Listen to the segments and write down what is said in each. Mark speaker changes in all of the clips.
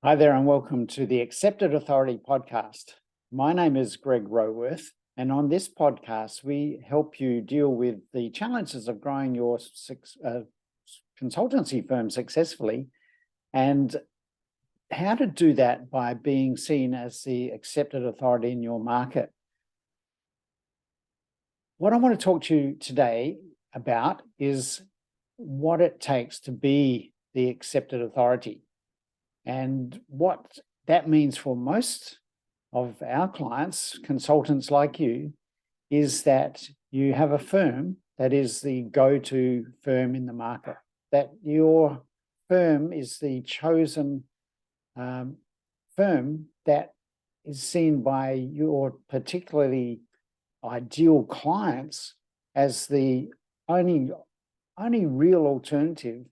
Speaker 1: Hi there and welcome to the Accepted Authority podcast. My name is Greg Roworth, and on this podcast, we help you deal with the challenges of growing your consultancy firm successfully and how to do that by being seen as the accepted authority in your market. What I want to talk to you today about is what it takes to be the accepted authority. And what that means for most of our clients, consultants like you, is that you have a firm that is the go-to firm in the market, that your firm is the chosen firm that is seen by your particularly ideal clients as the only real alternative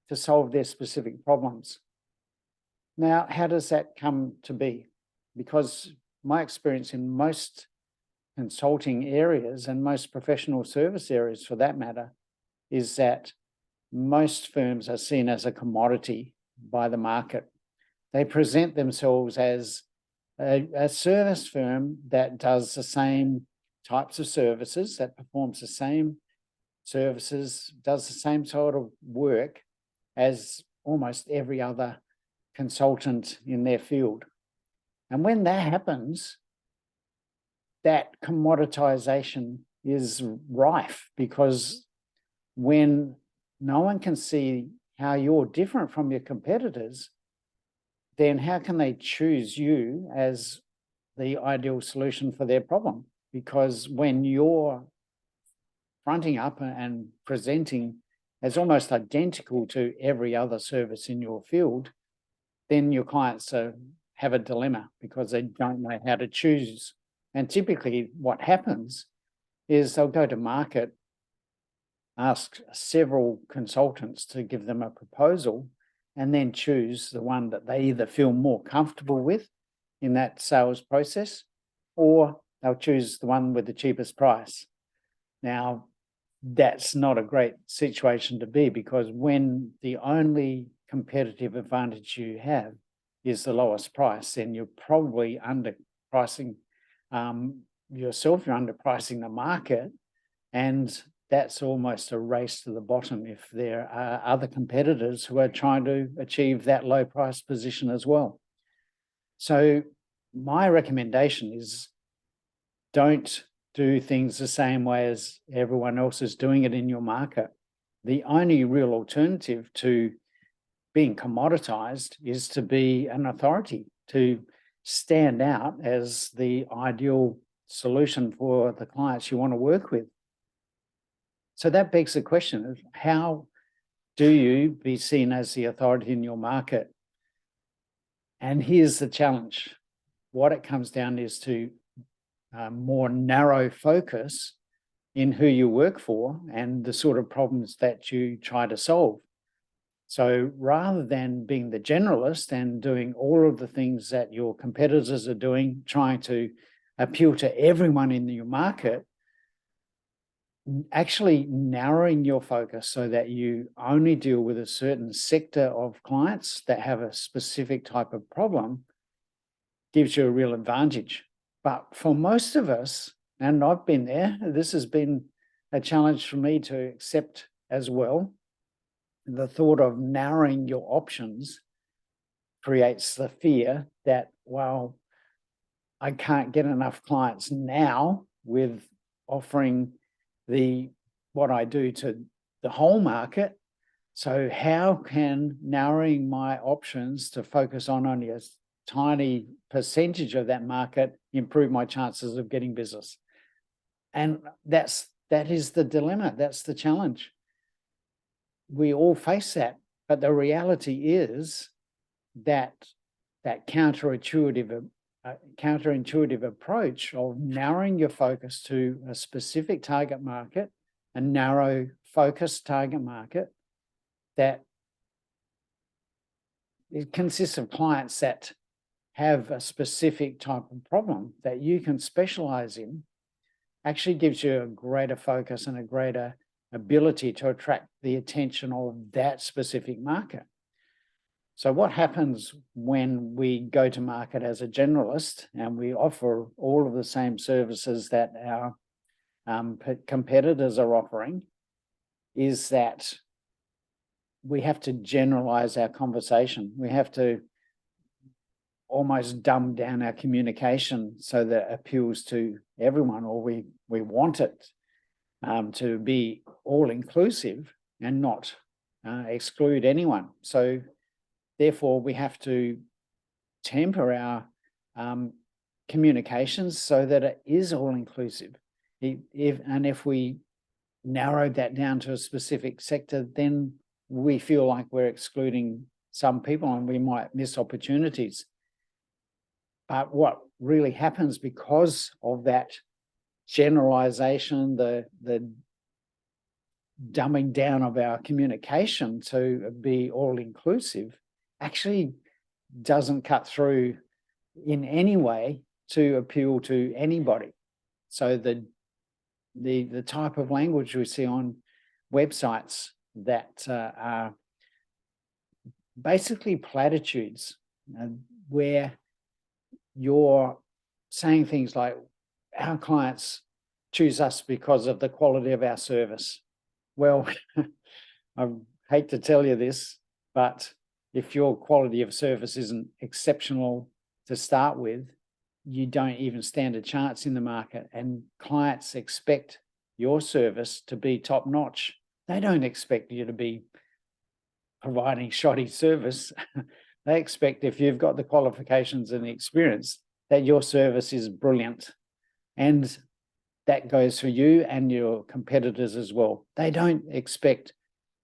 Speaker 1: to solve their specific problems. Now, how does that come to be? Because my experience in most consulting areas and most professional service areas for that matter is that most firms are seen as a commodity by the market. They present themselves as a service firm that does the same types of services, that performs the same services, does the same sort of work as almost every other consultant in their field. And when that happens, that commoditization is rife, because when no one can see how you're different from your competitors, then how can they choose you as the ideal solution for their problem? Because when you're fronting up and presenting as almost identical to every other service in your field, then your clients have a dilemma because they don't know how to choose. And typically what happens is they'll go to market, ask several consultants to give them a proposal, and then choose the one that they either feel more comfortable with in that sales process, or they'll choose the one with the cheapest price. Now, that's not a great situation to be, because when the only competitive advantage you have is the lowest price, then you're probably underpricing yourself, you're underpricing the market, and that's almost a race to the bottom if there are other competitors who are trying to achieve that low price position as well. So my recommendation is, don't do things the same way as everyone else is doing it in your market. The only real alternative to being commoditized is to be an authority, to stand out as the ideal solution for the clients you want to work with. So that begs the question of, how do you be seen as the authority in your market? And here's the challenge. What it comes down is to more narrow focus in who you work for and the sort of problems that you try to solve. So rather than being the generalist and doing all of the things that your competitors are doing, trying to appeal to everyone in your market, actually narrowing your focus so that you only deal with a certain sector of clients that have a specific type of problem gives you a real advantage. But for most of us, and I've been there, this has been a challenge for me to accept as well. The thought of narrowing your options creates the fear that, well, I can't get enough clients now with offering what I do to the whole market. So how can narrowing my options to focus on only a tiny percentage of that market improve my chances of getting business? And that is the dilemma. That's the challenge. We all face that, but the reality is that counterintuitive approach of narrowing your focus to a specific target market, a narrow focused target market, that it consists of clients that have a specific type of problem that you can specialize in, actually gives you a greater focus and a greater ability to attract the attention of that specific market. So what happens when we go to market as a generalist and we offer all of the same services that our competitors are offering is that we have to generalize our conversation. We have to almost dumb down our communication so that it appeals to everyone, or we want it to be all inclusive and not exclude anyone. So therefore, we have to temper our communications so that it is all inclusive. If we narrowed that down to a specific sector, then we feel like we're excluding some people and we might miss opportunities. But what really happens because of that generalization, the dumbing down of our communication to be all inclusive, actually doesn't cut through in any way to appeal to anybody. So the type of language we see on websites that are basically platitudes, where you're saying things like, our clients choose us because of the quality of our service. Well, I hate to tell you this, but if your quality of service isn't exceptional to start with, you don't even stand a chance in the market, and clients expect your service to be top notch. They don't expect you to be providing shoddy service. They expect, if you've got the qualifications and the experience, that your service is brilliant. And that goes for you and your competitors as well. They don't expect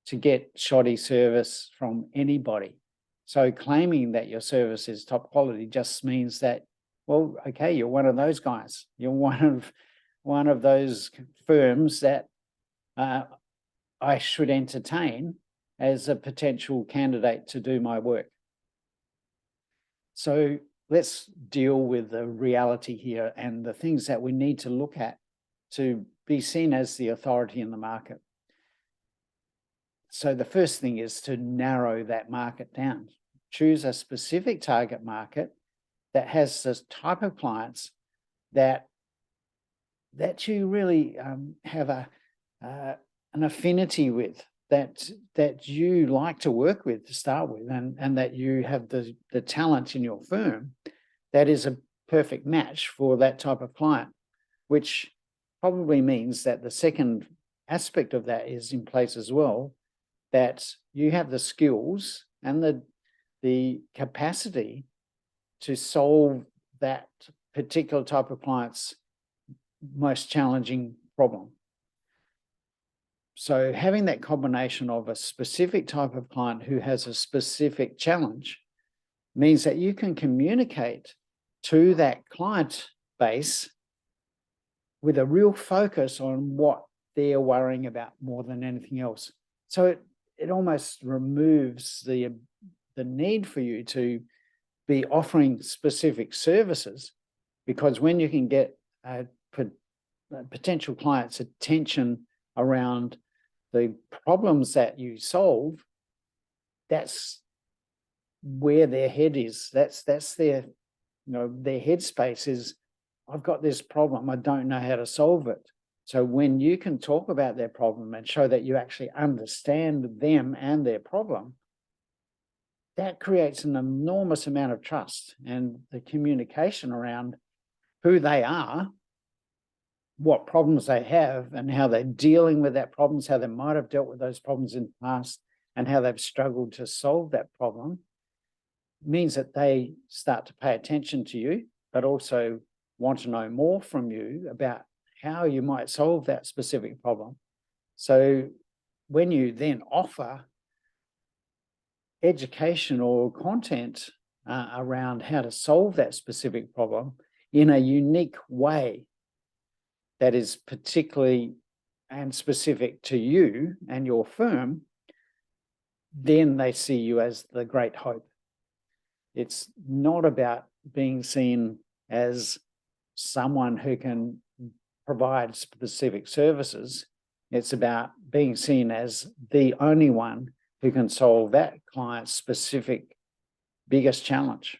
Speaker 1: to get shoddy service from anybody. So claiming that your service is top quality just means that, well, okay, you're one of those guys. You're one of those firms that I should entertain as a potential candidate to do my work. So let's deal with the reality here and the things that we need to look at to be seen as the authority in the market. So the first thing is to narrow that market down. Choose a specific target market that has this type of clients that you really have an affinity with, that you like to work with to start with, and that you have the talent in your firm that is a perfect match for that type of client, which probably means that the second aspect of that is in place as well, that you have the skills and the capacity to solve that particular type of client's most challenging problem. So having that combination of a specific type of client who has a specific challenge means that you can communicate to that client base with a real focus on what they're worrying about more than anything else. So it almost removes the need for you to be offering specific services, because when you can get a potential client's attention around the problems that you solve, that's where their head is. That's their, their headspace is, I've got this problem, I don't know how to solve it. So when you can talk about their problem and show that you actually understand them and their problem, that creates an enormous amount of trust, and the communication around who they are, what problems they have, and how they're dealing with that problems, how they might have dealt with those problems in the past, and how they've struggled to solve that problem, means that they start to pay attention to you, but also want to know more from you about how you might solve that specific problem. So when you then offer education or content around how to solve that specific problem in a unique way that is particularly and specific to you and your firm, then they see you as the great hope. It's not about being seen as someone who can provide specific services. It's about being seen as the only one who can solve that client's specific biggest challenge.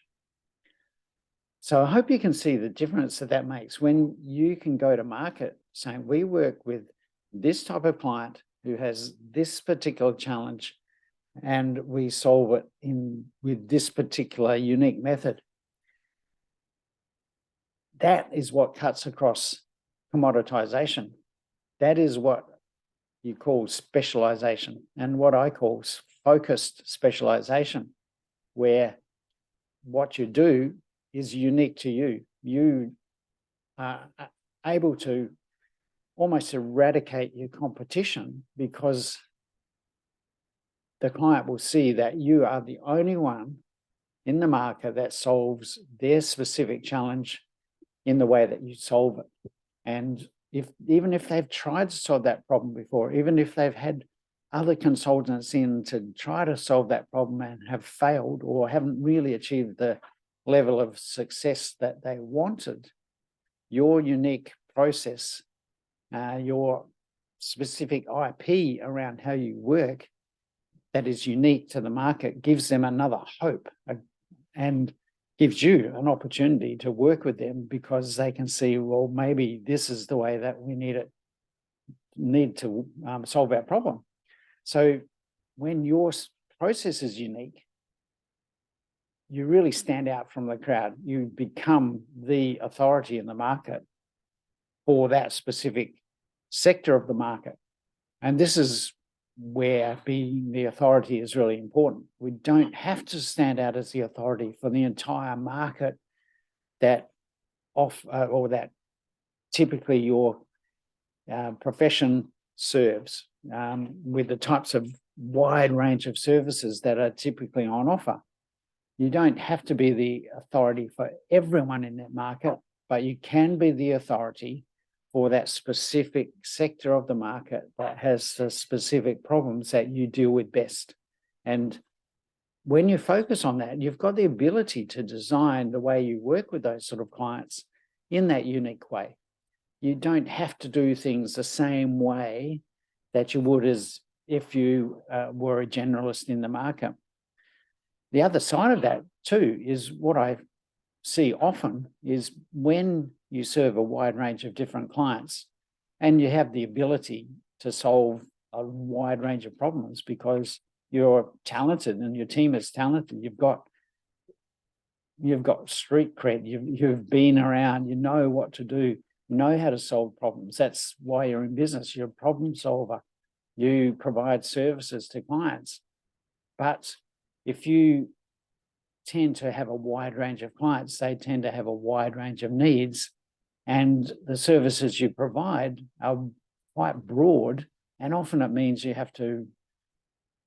Speaker 1: So I hope you can see the difference that makes when you can go to market saying, we work with this type of client who has this particular challenge, and we solve it with this particular unique method. That is what cuts across commoditization. That is what you call specialization, and what I call focused specialization, where what you do is unique to you. You are able to almost eradicate your competition because the client will see that you are the only one in the market that solves their specific challenge in the way that you solve it. And even if they've tried to solve that problem before, even if they've had other consultants in to try to solve that problem and have failed or haven't really achieved the level of success that they wanted, your unique process, your specific IP around how you work that is unique to the market gives them another hope and gives you an opportunity to work with them because they can see, well, maybe this is the way that we need to solve our problem. So when your process is unique, you really stand out from the crowd. You become the authority in the market for that specific sector of the market. And this is where being the authority is really important. We don't have to stand out as the authority for the entire market that that typically your profession serves, with the types of wide range of services that are typically on offer. You don't have to be the authority for everyone in that market, but you can be the authority for that specific sector of the market that has the specific problems that you deal with best. And when you focus on that, you've got the ability to design the way you work with those sort of clients in that unique way. You don't have to do things the same way that you would as if you were a generalist in the market. The other side of that too is what I see often is when you serve a wide range of different clients and you have the ability to solve a wide range of problems because you're talented and your team is talented, you've got street cred, you've been around, you know what to do, you know how to solve problems. That's why you're in business. You're a problem solver. You provide services to clients. But if you tend to have a wide range of clients, they tend to have a wide range of needs, and the services you provide are quite broad, and often it means you have to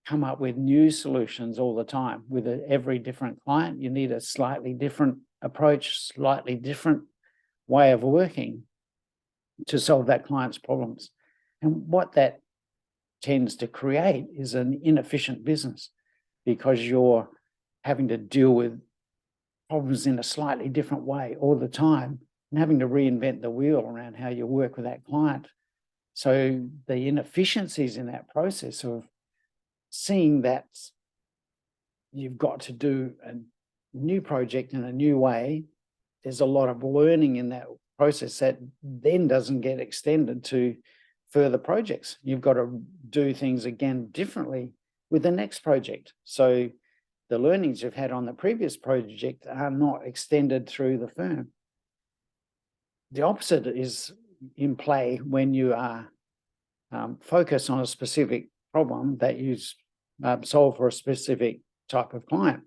Speaker 1: come up with new solutions all the time. With every different client, you need a slightly different approach, slightly different way of working to solve that client's problems. And what that tends to create is an inefficient business because you're having to deal with problems in a slightly different way all the time and having to reinvent the wheel around how you work with that client. So the inefficiencies in that process of seeing that you've got to do a new project in a new way, there's a lot of learning in that process that then doesn't get extended to further projects. You've got to do things again differently with the next project. So the learnings you've had on the previous project are not extended through the firm. The opposite is in play when you are focused on a specific problem that you solve for a specific type of client.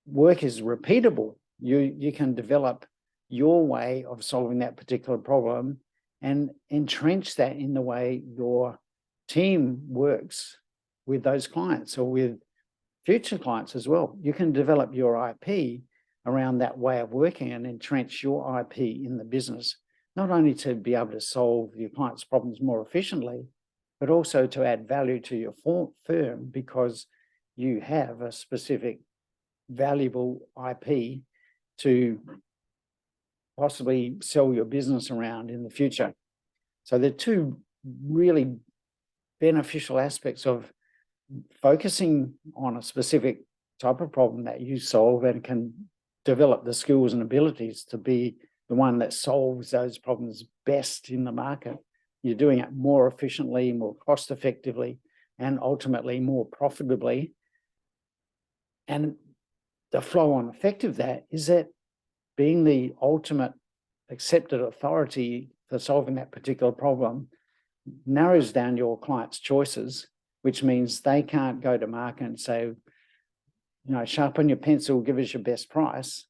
Speaker 1: Work is repeatable. You can develop your way of solving that particular problem and entrench that in the way your team works with those clients or with future clients as well. You can develop your IP around that way of working and entrench your IP in the business, not only to be able to solve your clients' problems more efficiently, but also to add value to your firm because you have a specific valuable IP to possibly sell your business around in the future. So there are two really beneficial aspects of focusing on a specific type of problem that you solve and can develop the skills and abilities to be the one that solves those problems best in the market. You're doing it more efficiently, more cost effectively, and ultimately more profitably. And the flow on effect of that is that being the ultimate accepted authority for solving that particular problem narrows down your client's choices, which means they can't go to market and say, sharpen your pencil, give us your best price.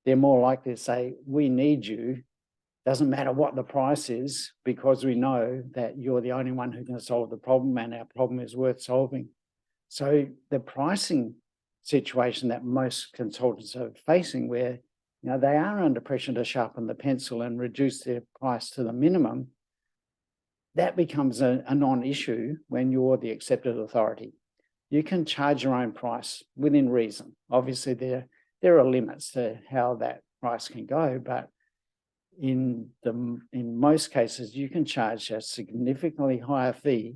Speaker 1: They're more likely to say, we need you. Doesn't matter what the price is, because we know that you're the only one who can solve the problem and our problem is worth solving. So the pricing situation that most consultants are facing, where they are under pressure to sharpen the pencil and reduce their price to the minimum, that becomes a non-issue when you're the accepted authority. You can charge your own price within reason. Obviously, there are limits to how that price can go, but in most cases, you can charge a significantly higher fee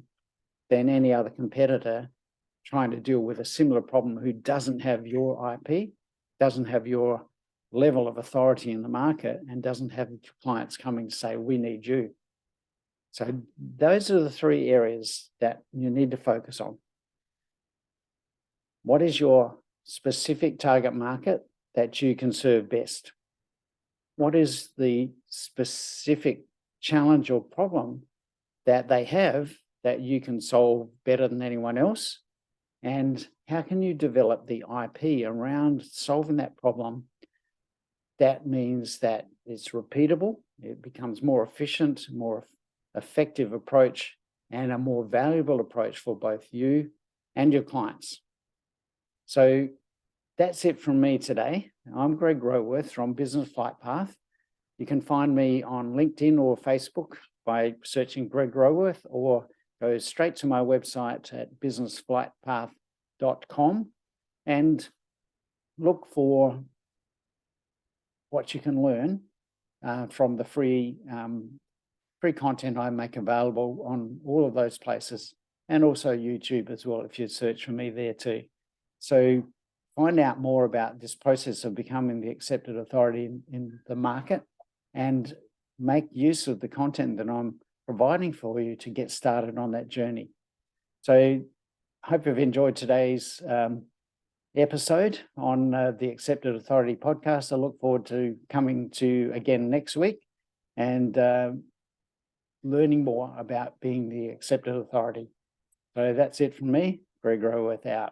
Speaker 1: than any other competitor trying to deal with a similar problem who doesn't have your IP, doesn't have your level of authority in the market, and doesn't have clients coming to say, we need you. So those are the three areas that you need to focus on. What is your specific target market that you can serve best? What is the specific challenge or problem that they have that you can solve better than anyone else? And how can you develop the IP around solving that problem? That means that it's repeatable, it becomes more efficient, more effective approach, and a more valuable approach for both you and your clients. So that's it from me today. I'm Greg Roworth from Business Flight Path. You can find me on LinkedIn or Facebook by searching Greg Roworth, or go straight to my website at businessflightpath.com and look for what you can learn from the free content I make available on all of those places, and also YouTube as well, if you search for me there too. So find out more about this process of becoming the accepted authority in the market, and make use of the content that I'm providing for you to get started on that journey. So I hope you've enjoyed today's episode on the Accepted Authority podcast. I look forward to coming to you again next week and learning more about being the accepted authority. So that's it from me, Greg Roworth out.